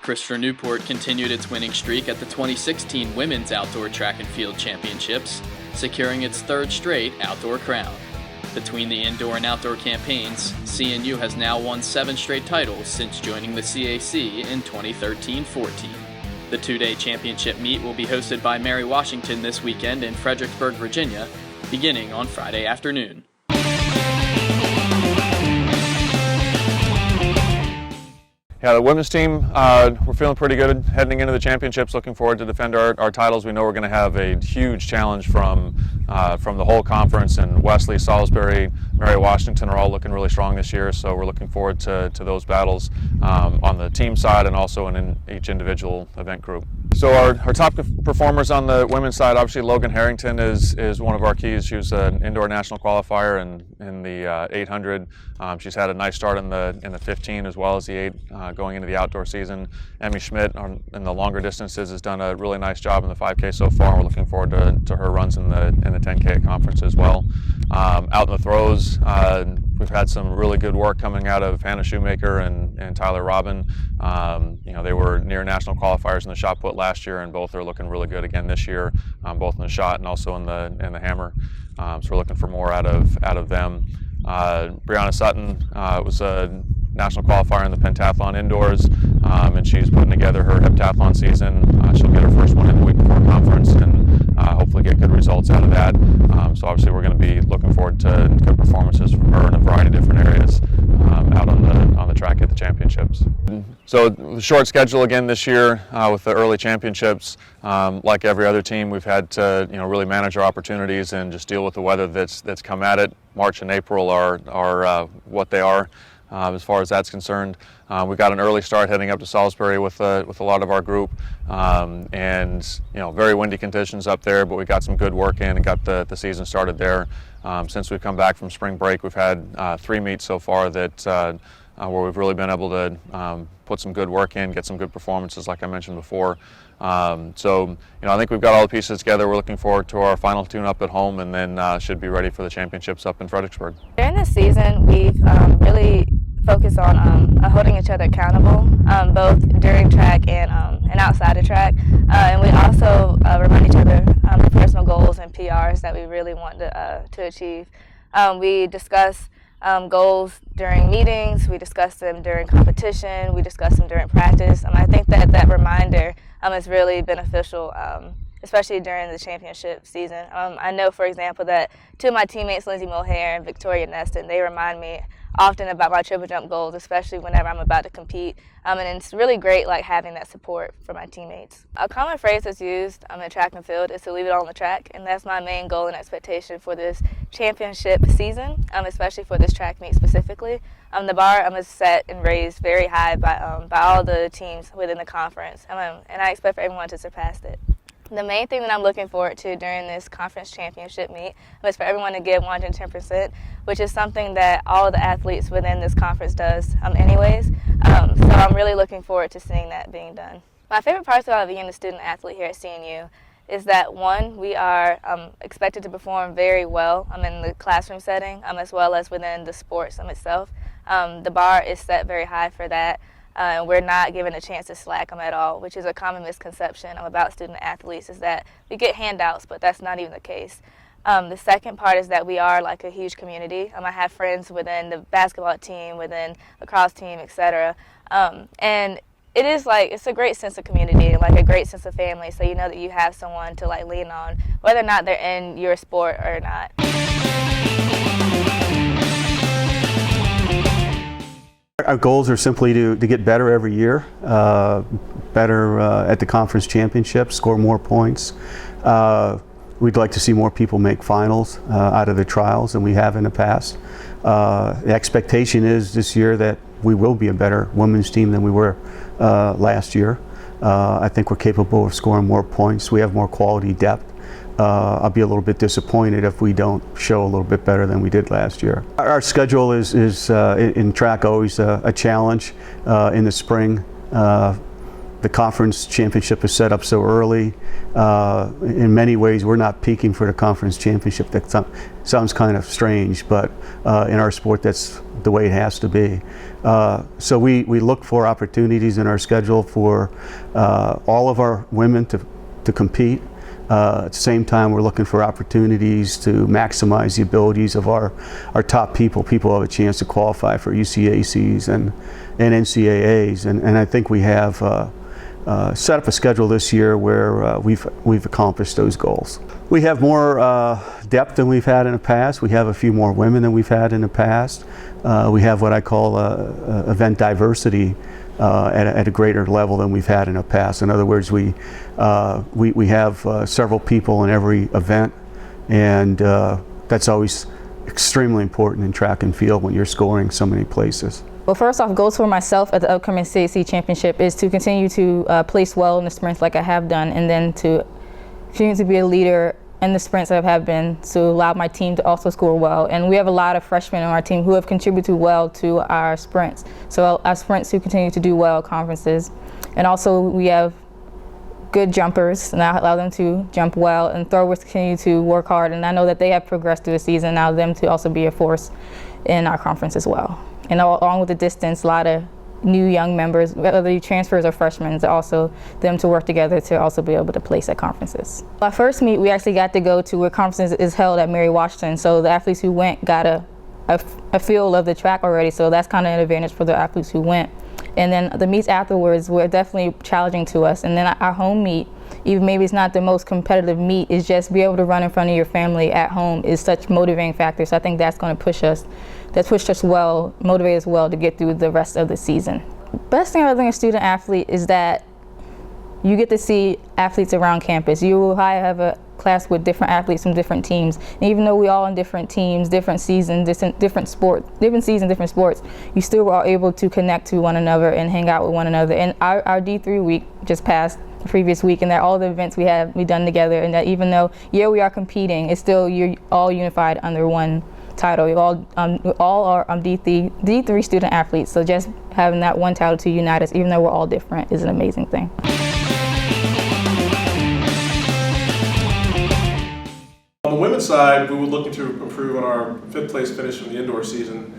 Christopher Newport continued its winning streak at the 2016 Women's Outdoor Track and Field Championships, securing its third straight outdoor crown. Between the indoor and outdoor campaigns, CNU has now won 7 straight titles since joining the CAC in 2013-14. The 2-day championship meet will be hosted by Mary Washington this weekend in Fredericksburg, Virginia, beginning on Friday afternoon. Yeah, the women's team, we're feeling pretty good heading into the championships, looking forward to defend our titles. We know we're going to have a huge challenge from the whole conference, and Wesley, Salisbury, Mary Washington are all looking really strong this year, so we're looking forward to those battles on the team side and also in each individual event group. So our top performers on the women's side, obviously Logan Harrington is one of our keys. She was an indoor national qualifier in the 800. She's had a nice start in the 15 as well as the 8 going into the outdoor season. Emmy Schmidt in the longer distances has done a really nice job in the 5K so far. We're looking forward to her runs in the 10K at conference as well. Out in the throws, we've had some really good work coming out of Hannah Shoemaker and Tyler Robin. They were near national qualifiers in the shot put last year, and both are looking really good again this year, both in the shot and also in the hammer. So we're looking for more out of them. Brianna Sutton was a national qualifier in the pentathlon indoors, and she's putting together her heptathlon season. She'll get her first one in the week before conference and hopefully get good results out of that. So obviously we're going to be looking forward to good performances from her in a variety of different areas out on the track at the championships. So the short schedule again this year with the early championships. Like every other team, we've had to really manage our opportunities and just deal with the weather that's come at it. March and April are what they are. As far as that's concerned, we got an early start heading up to Salisbury with a lot of our group, and very windy conditions up there. But we got some good work in and got the season started there. Since we've come back from spring break, we've had 3 meets so far that where we've really been able to put some good work in, get some good performances, like I mentioned before. So I think we've got all the pieces together. We're looking forward to our final tune-up at home, and then should be ready for the championships up in Fredericksburg. During this season, we've really focused on holding each other accountable, both during track and outside of track. And we also remind each other of personal goals and PRs that we really want to achieve. We discuss goals during meetings, we discuss them during competition, we discuss them during practice. I think that reminder is really beneficial, especially during the championship season. I know, for example, that 2 of my teammates, Lindsay Mohair and Victoria Neston, they remind me often about my triple jump goals, especially whenever I'm about to compete. And it's really great having that support from my teammates. A common phrase that's used in track and field is to leave it all on the track, and that's my main goal and expectation for this championship season, especially for this track meet specifically. The bar is set and raised very high by all the teams within the conference, and I expect for everyone to surpass it. The main thing that I'm looking forward to during this conference championship meet is for everyone to give 110%, which is something that all of the athletes within this conference does anyways. So I'm really looking forward to seeing that being done. My favorite parts about being a student athlete here at CNU is that, one, we are expected to perform very well in the classroom setting as well as within the sports itself. The bar is set very high for that. We're not given a chance to slack them at all, which is a common misconception about student athletes, is that we get handouts, but that's not even the case. The second part is that we are a huge community. I have friends within the basketball team, within the lacrosse team, etc. And it is it's a great sense of community and a great sense of family, so you know that you have someone to lean on, whether or not they're in your sport or not. Our goals are simply to get better every year, better at the conference championships, score more points. We'd like to see more people make finals out of the trials than we have in the past. The expectation is this year that we will be a better women's team than we were last year. I think we're capable of scoring more points. We have more quality depth. I'll be a little bit disappointed if we don't show a little bit better than we did last year. Our schedule is in track always a challenge in the spring. the conference championship is set up so early. In many ways, we're not peaking for the conference championship. That sounds kind of strange, but in our sport, that's the way it has to be. So we look for opportunities in our schedule for all of our women to compete. At the same time, we're looking for opportunities to maximize the abilities of our top people who have a chance to qualify for UCACs and NCAAs. And I think we have set up a schedule this year where we've accomplished those goals. We have more depth than we've had in the past. We have a few more women than we've had in the past. We have what I call event diversity at a greater level than we've had in the past. In other words, we have several people in every event, and that's always extremely important in track and field when you're scoring so many places. Well, first off, goals for myself at the upcoming CAC championship is to continue to place well in the sprints like I have done, and then to continue to be a leader in the sprints that I have been, to allow my team to also score well. And we have a lot of freshmen on our team who have contributed well to our sprints. So our sprints who continue to do well at conferences. And also we have good jumpers, and I allow them to jump well, and throwers continue to work hard. And I know that they have progressed through the season, and allow them to also be a force in our conference as well. And along with the distance, a lot of new young members, whether they transfers or freshmen, also them to work together to also be able to place at conferences. Our first meet, we actually got to go to where conferences is held at Mary Washington, so the athletes who went got a feel of the track already, so that's kind of an advantage for the athletes who went. And then the meets afterwards were definitely challenging to us. And then our home meet, even maybe it's not the most competitive meet, is just be able to run in front of your family at home is such a motivating factor. So I think that's going to push us. That's pushed us well, motivate us well to get through the rest of the season. Best thing about being a student athlete is that you get to see athletes around campus. You will have a class with different athletes from different teams. And even though we all on different teams, different seasons, different sports, you still are able to connect to one another and hang out with one another. And our D3 week just passed the previous week, and that all the events we done together, and that even though we are competing, it's still you're all unified under one title. We all are D3 student athletes, so just having that one title to unite us, even though we're all different, is an amazing thing. On the women's side, we were looking to improve on our 5th place finish from the indoor season.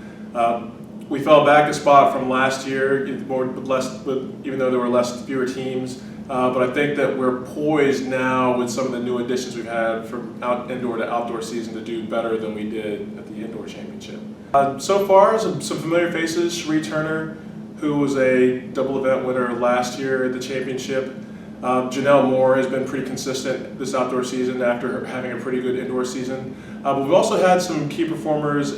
We fell back a spot from last year, even though there were fewer teams. But I think that we're poised now with some of the new additions we've had from indoor to outdoor season to do better than we did at the indoor championship. So far, some familiar faces. Sheree Turner, who was a double event winner last year at the championship. Janelle Moore has been pretty consistent this outdoor season after having a pretty good indoor season. But we've also had some key performers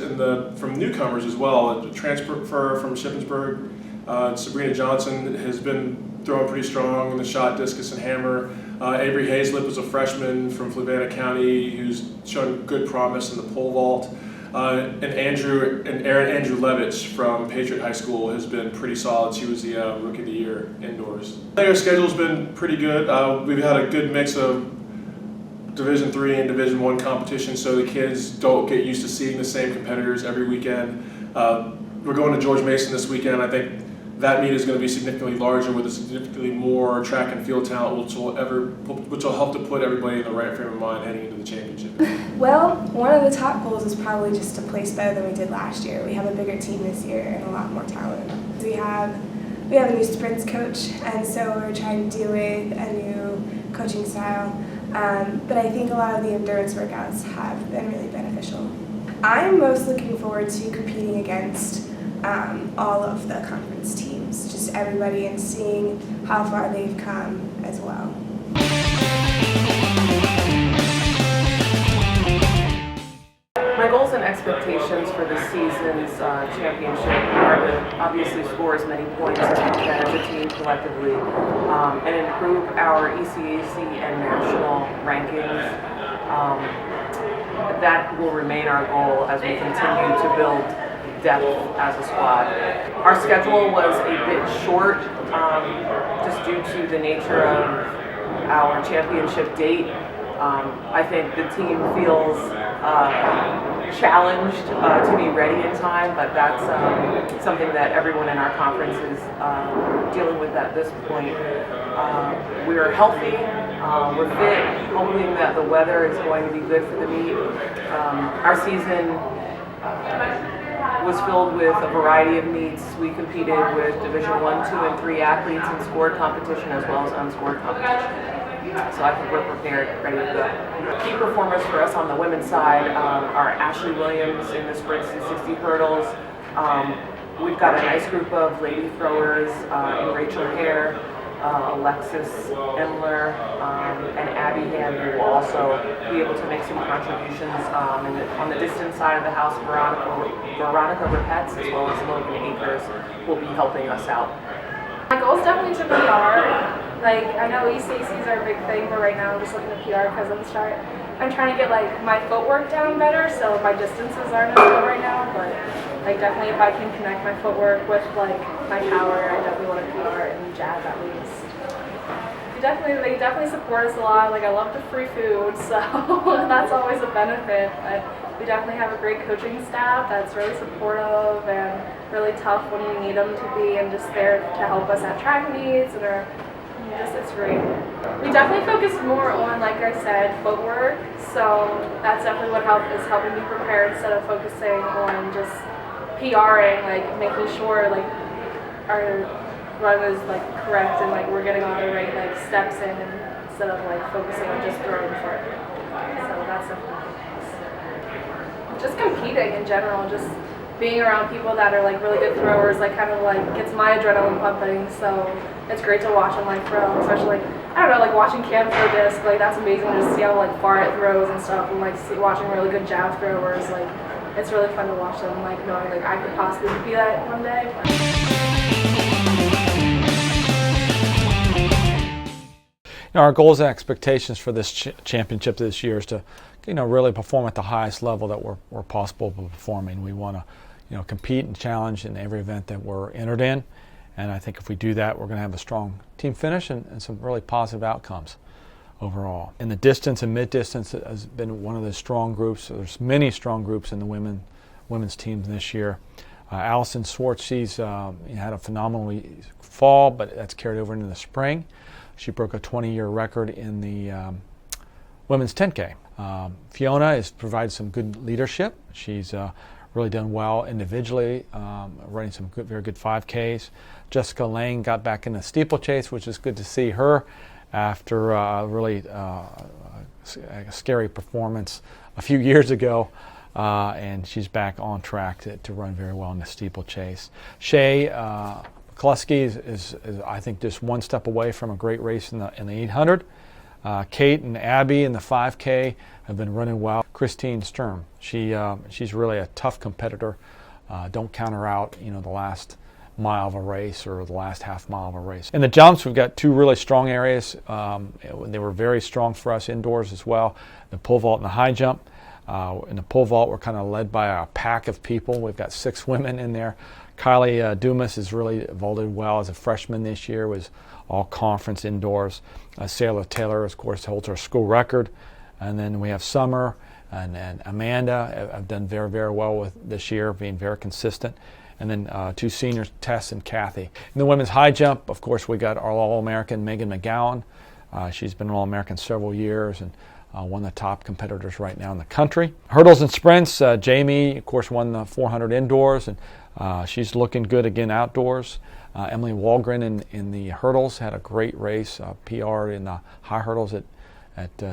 from newcomers as well. A transfer from Shippensburg, Sabrina Johnson has been throwing pretty strong in the shot, discus, and hammer. Avery Hazlip is a freshman from Fluvanna County who's shown good promise in the pole vault. And Aaron Andrew Levitz from Patriot High School has been pretty solid. She was the Rookie of the Year indoors. I think our schedule's been pretty good. We've had a good mix of Division III and Division I competition, so the kids don't get used to seeing the same competitors every weekend. We're going to George Mason this weekend. I think that meet is going to be significantly larger with a significantly more track and field talent, which will help to put everybody in the right frame of mind heading into the championship. Well, one of the top goals is probably just to place better than we did last year. We have a bigger team this year and a lot more talent. We have a new sprints coach, and so we're trying to do with a new coaching style. But I think a lot of the endurance workouts have been really beneficial. I'm most looking forward to competing against all of the conference teams, just everybody, and seeing how far they've come as well. My goals and expectations for this season's championship are to obviously score as many points as we can as a team collectively, and improve our ECAC and national rankings. That will remain our goal as we continue to build depth as a squad. Our schedule was a bit short, just due to the nature of our championship date. I think the team feels challenged to be ready in time, but that's something that everyone in our conference is dealing with at this point. We're healthy, we're fit, hoping that the weather is going to be good for the meet. Our season was filled with a variety of meets. We competed with Division 1, 2, and 3 athletes in scored competition as well as unscored competition. So I think we're prepared, ready to go. Key performers for us on the women's side are Ashley Williams in the sprints and 60 hurdles. We've got a nice group of lady throwers in Rachel Hare, Alexis Emler, and Abby Hand, who will also be able to make some contributions. On the distance side of the house, Veronica Repetz as well as Logan Akers will be helping us out. My goal is definitely to PR. Like, I know ECACs are a big thing, but right now I'm just looking to PR because I'm trying to get like my footwork down better, so my distances aren't as good right now. But like, definitely if I can connect my footwork with like my power, I definitely want to PR and jazz at least. They definitely support us a lot. Like, I love the free food, so that's always a benefit. But we definitely have a great coaching staff that's really supportive and really tough when we need them to be, and just there to help us at track meets and it's great. We definitely focus more on, like I said, footwork. So that's definitely what is helping me prepare instead of focusing on just PRing, like making sure like our run is like correct and like we're getting all the right like steps in, instead of like focusing on just throwing for it. So that's definitely just competing in general, just being around people that are like really good throwers, like kind of like gets my adrenaline pumping. So it's great to watch them like throw, especially like, I don't know, like watching Cam throw disc, like that's amazing to see how like far it throws and stuff, and like watching really good jab throwers, like it's really fun to watch them, like knowing like I could possibly be that one day. Our goals and expectations for this championship this year is to, really perform at the highest level that we're possible performing. We want to, compete and challenge in every event that we're entered in, and I think if we do that, we're going to have a strong team finish and some really positive outcomes overall. In the distance and mid-distance, it has been one of the strong groups. There's many strong groups in the women's teams this year. Allison Swartz, she's had a phenomenal fall, but that's carried over into the spring. She broke a 20-year record in the women's 10K. Fiona has provided some good leadership. She's really done well individually, running some very good 5Ks. Jessica Lang got back in the steeplechase, which is good to see her after a really scary performance a few years ago. And she's back on track to run very well in the steeplechase. Shay Kluski is I think just one step away from a great race in the 800. Kate and Abby in the 5K have been running well. Christine Sturm, she's really a tough competitor. Don't count her out, the last mile of a race or the last half mile of a race. In the jumps, we've got two really strong areas. They were very strong for us indoors as well, the pole vault and the high jump. In the pole vault, we're kind of led by a pack of people. We've got 6 women in there. Kylie Dumas has really vaulted well as a freshman this year, was all conference indoors. Sarah Taylor, of course, holds our school record. And then we have Summer and Amanda have done very, very well with this year, being very consistent. And then 2 seniors, Tess and Kathy. In the women's high jump, of course, we got our All-American Megan McGowan. She's been an All-American several years and one of the top competitors right now in the country. Hurdles and sprints, Jamie, of course, won the 400 indoors, and she's looking good again outdoors. Emily Walgren in the hurdles had a great race, PR in the high hurdles at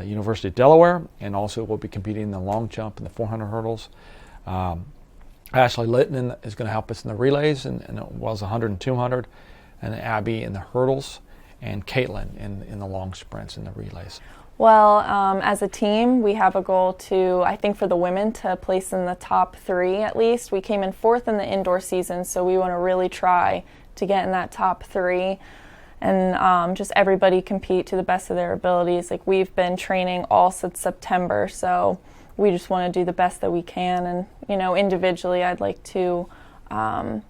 University of Delaware, and also will be competing in the long jump and the 400 hurdles. Ashley Litton is going to help us in the relays, and it was 100 and 200, and Abby in the hurdles, and Caitlin in the long sprints and the relays. Well, as a team, we have a goal to, I think for the women, to place in the top 3 at least. We came in 4th in the indoor season, so we want to really try to get in that top 3 and just everybody compete to the best of their abilities. Like, we've been training all since September, so we just want to do the best that we can. And, individually, I'd like to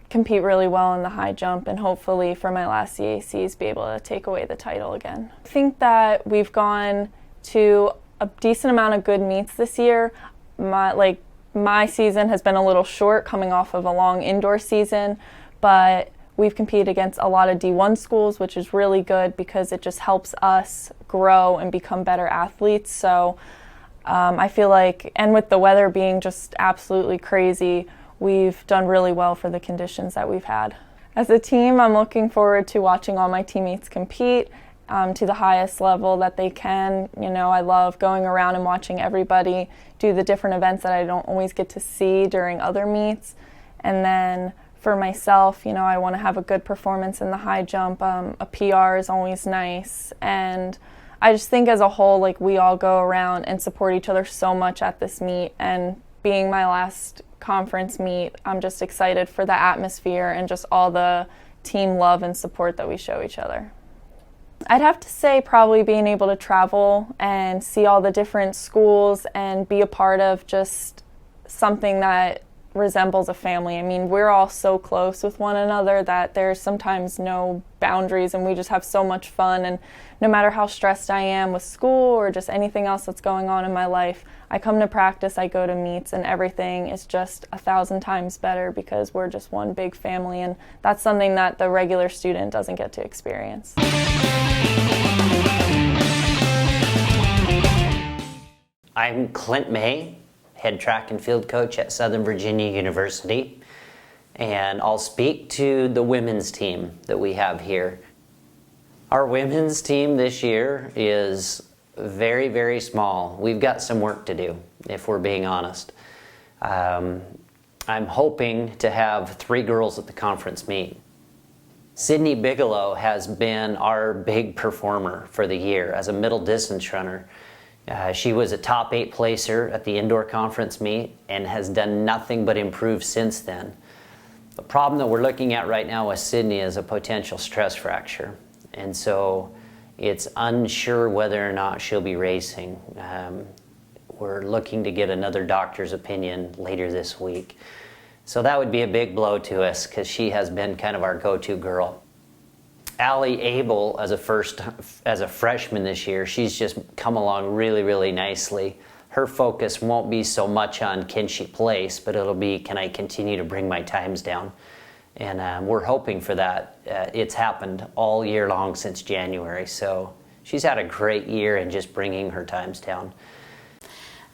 compete really well in the high jump and hopefully for my last CACs be able to take away the title again. I think that we've gone to a decent amount of good meets this year. My season has been a little short coming off of a long indoor season, but we've competed against a lot of D1 schools, which is really good because it just helps us grow and become better athletes. So I feel like, and with the weather being just absolutely crazy, we've done really well for the conditions that we've had. As a team, I'm looking forward to watching all my teammates compete to the highest level that they can. You know, I love going around and watching everybody do the different events that I don't always get to see during other meets. And then for myself, you know, I want to have a good performance in the high jump. A PR is always nice. And I just think as a whole, like, we all go around and support each other so much at this meet. And being my last conference meet, I'm just excited for the atmosphere and just all the team love and support that we show each other. I'd have to say probably being able to travel and see all the different schools and be a part of just something that resembles a family. I mean, we're all so close with one another that there's sometimes no boundaries, and we just have so much fun. And no matter how stressed I am with school or just anything else that's going on in my life, I come to practice, I go to meets, and everything is just 1,000 times better because we're just one big family, and that's something that the regular student doesn't get to experience. I'm Clint May, head track and field coach at Southern Virginia University, and I'll speak to the women's team that we have here. Our women's team this year is very, very small. We've got some work to do, if we're being honest. I'm hoping to have 3 girls at the conference meet. Sydney Bigelow has been our big performer for the year as a middle distance runner. She was a top 8 placer at the indoor conference meet and has done nothing but improve since then. The problem that we're looking at right now with Sydney is a potential stress fracture. And so it's unsure whether or not she'll be racing. We're looking to get another doctor's opinion later this week. So that would be a big blow to us because she has been kind of our go-to girl. Allie Abel, as a freshman this year, she's just come along really, really nicely. Her focus won't be so much on can she place, but it'll be can I continue to bring my times down? And we're hoping for that. It's happened all year long since January, so she's had a great year in just bringing her times down.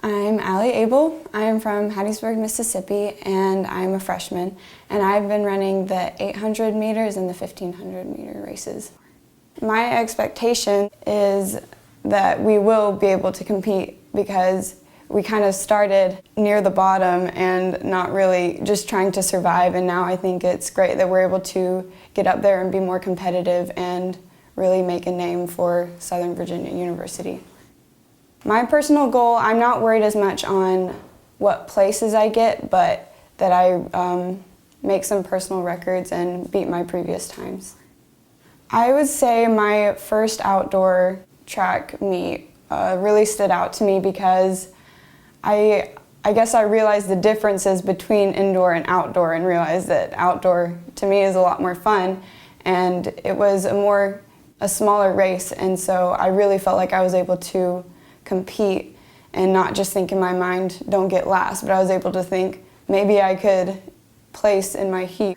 I'm Allie Abel. I'm from Hattiesburg, Mississippi, and I'm a freshman. And I've been running the 800 meters and the 1500 meter races. My expectation is that we will be able to compete because we kind of started near the bottom and not really just trying to survive. And now I think it's great that we're able to get up there and be more competitive and really make a name for Southern Virginia University. My personal goal, I'm not worried as much on what places I get, but that I make some personal records and beat my previous times. I would say my first outdoor track meet really stood out to me because I guess I realized the differences between indoor and outdoor and realized that outdoor to me is a lot more fun, and it was a smaller race, and so I really felt like I was able to compete and not just think in my mind, don't get last, but I was able to think maybe I could place in my heat.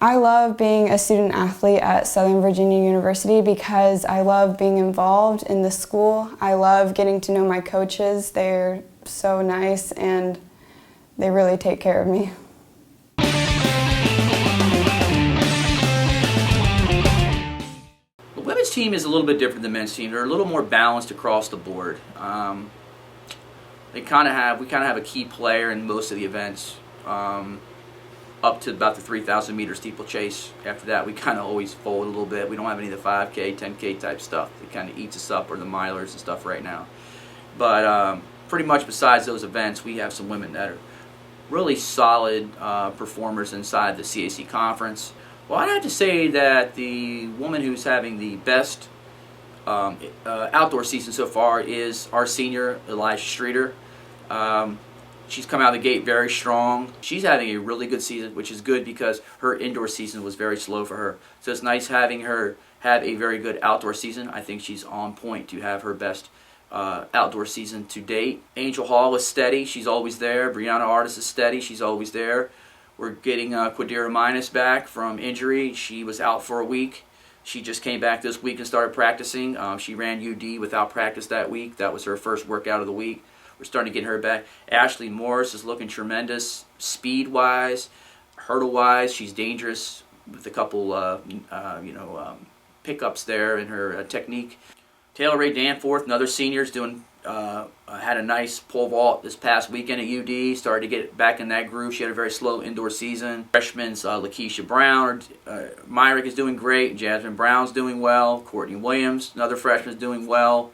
I love being a student athlete at Southern Virginia University because I love being involved in the school. I love getting to know my coaches. They're so nice and they really take care of me. The women's team is a little bit different than the men's team. They're a little more balanced across the board. We kind of have a key player in most of the events. Up to about the 3,000 meter steeplechase. After that, we kind of always fold a little bit. We don't have any of the 5K, 10K type stuff that kind of eats us up, or the milers and stuff right now. But pretty much besides those events, we have some women that are really solid performers inside the CAC conference. Well, I'd have to say that the woman who's having the best outdoor season so far is our senior, Elijah Streeter. She's come out of the gate very strong. She's having a really good season, which is good because her indoor season was very slow for her. So it's nice having her have a very good outdoor season. I think she's on point to have her best outdoor season to date. Angel Hall is steady. She's always there. Brianna Artis is steady. She's always there. We're getting Quadira Minus back from injury. She was out for a week. She just came back this week and started practicing. She ran UD without practice that week. That was her first workout of the week. We're starting to get her back. Ashley Morris is looking tremendous, speed-wise, hurdle-wise. She's dangerous with a couple, pickups there in her technique. Taylor Ray Danforth, another senior, is doing. Had a nice pole vault this past weekend at UD. Started to get back in that groove. She had a very slow indoor season. Freshmen's Lakeisha Brown, Myrick is doing great. Jasmine Brown's doing well. Courtney Williams, another freshman, is doing well.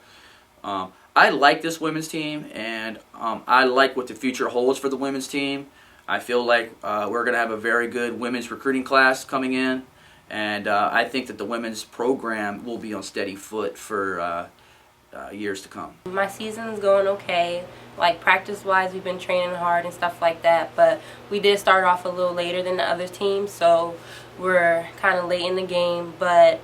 I like this women's team, and I like what the future holds for the women's team. I feel like we're going to have a very good women's recruiting class coming in, and I think that the women's program will be on steady foot for years to come. My season's going okay. Like practice-wise, we've been training hard and stuff like that, but we did start off a little later than the other teams, so we're kind of late in the game, but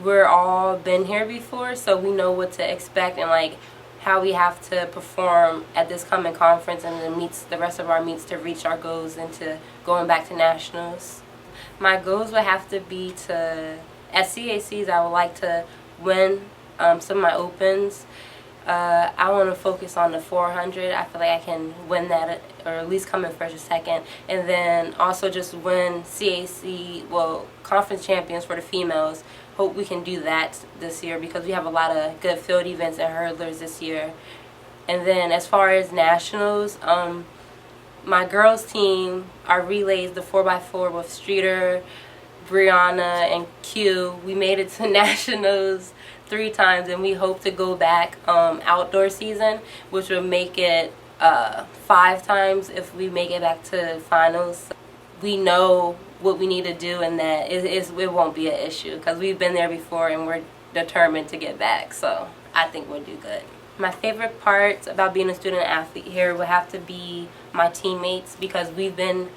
we're all been here before, so we know what to expect and like how we have to perform at this coming conference and the rest of our meets to reach our goals into going back to nationals. My goals would have to be at CACs, I would like to win some of my opens. I want to focus on the 400. I feel like I can win that, or at least come in first or second, and then also just win CAC, conference champions for the females. Hope we can do that this year because we have a lot of good field events and hurdlers this year. And then as far as nationals, my girls team, our relays, the 4x4 with Streeter, Brianna, and Q, we made it to nationals 3 times, and we hope to go back outdoor season, which would make it 5 times if we make it back to finals. We know what we need to do, and that it won't be an issue because we've been there before and we're determined to get back, so I think we'll do good. My favorite part about being a student athlete here would have to be my teammates, because we've been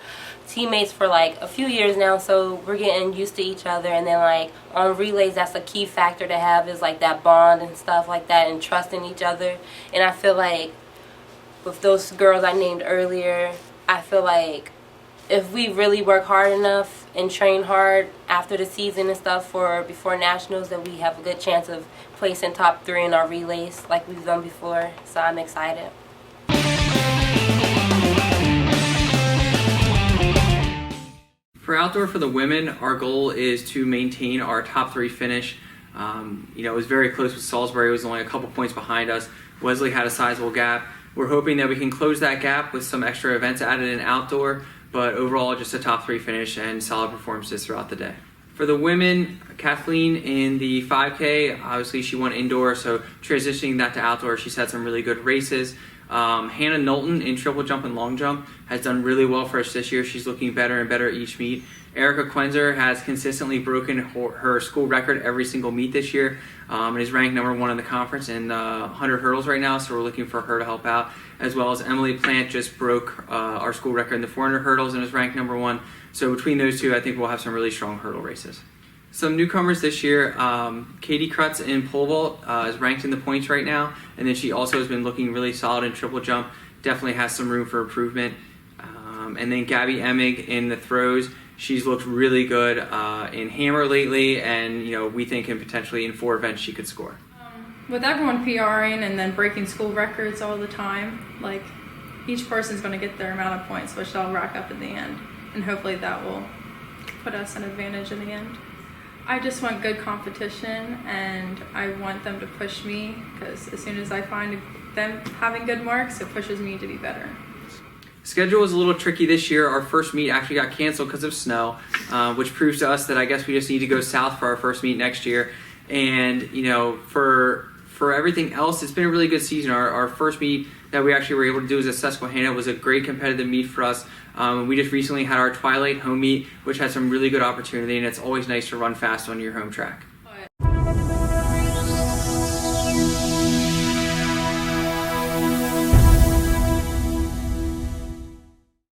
teammates for like a few years now, so we're getting used to each other. And then like on relays, that's a key factor to have, is like that bond and stuff like that, and trusting each other. And I feel like with those girls I named earlier, I feel like if we really work hard enough and train hard after the season and stuff for before nationals, that we have a good chance of placing top 3 in our relays like we've done before. So I'm excited. For outdoor for the women, our goal is to maintain our top 3 finish. It was very close with Salisbury. It was only a couple points behind us. Wesley had a sizable gap. We're hoping that we can close that gap with some extra events added in outdoor, but overall just a top 3 finish and solid performances throughout the day. For the women, Kathleen in the 5K, obviously she won indoor, so transitioning that to outdoor, she's had some really good races. Hannah Knowlton in triple jump and long jump has done really well for us this year. She's looking better and better each meet. Erica Quenzer has consistently broken her school record every single meet this year, and is ranked number 1 in the conference in 100 hurdles right now, so we're looking for her to help out. As well as Emily Plant just broke our school record in the 400 hurdles and is ranked number 1. So between those two, I think we'll have some really strong hurdle races. Some newcomers this year, Katie Krutz in pole vault is ranked in the points right now, and then she also has been looking really solid in triple jump. Definitely has some room for improvement. And then Gabby Emig in the throws. She's looked really good in hammer lately, and we think potentially in 4 events she could score. With everyone PRing and then breaking school records all the time, like each person's going to get their amount of points, which they'll rack up in the end, and hopefully that will put us an advantage in the end. I just want good competition, and I want them to push me, because as soon as I find them having good marks, it pushes me to be better. Schedule was a little tricky this year. Our first meet actually got canceled because of snow, which proves to us that I guess we just need to go south for our first meet next year. And for everything else, it's been a really good season. Our first meet that we actually were able to do as a Susquehanna was a great competitive meet for us. We just recently had our Twilight home meet, which had some really good opportunity, and it's always nice to run fast on your home track.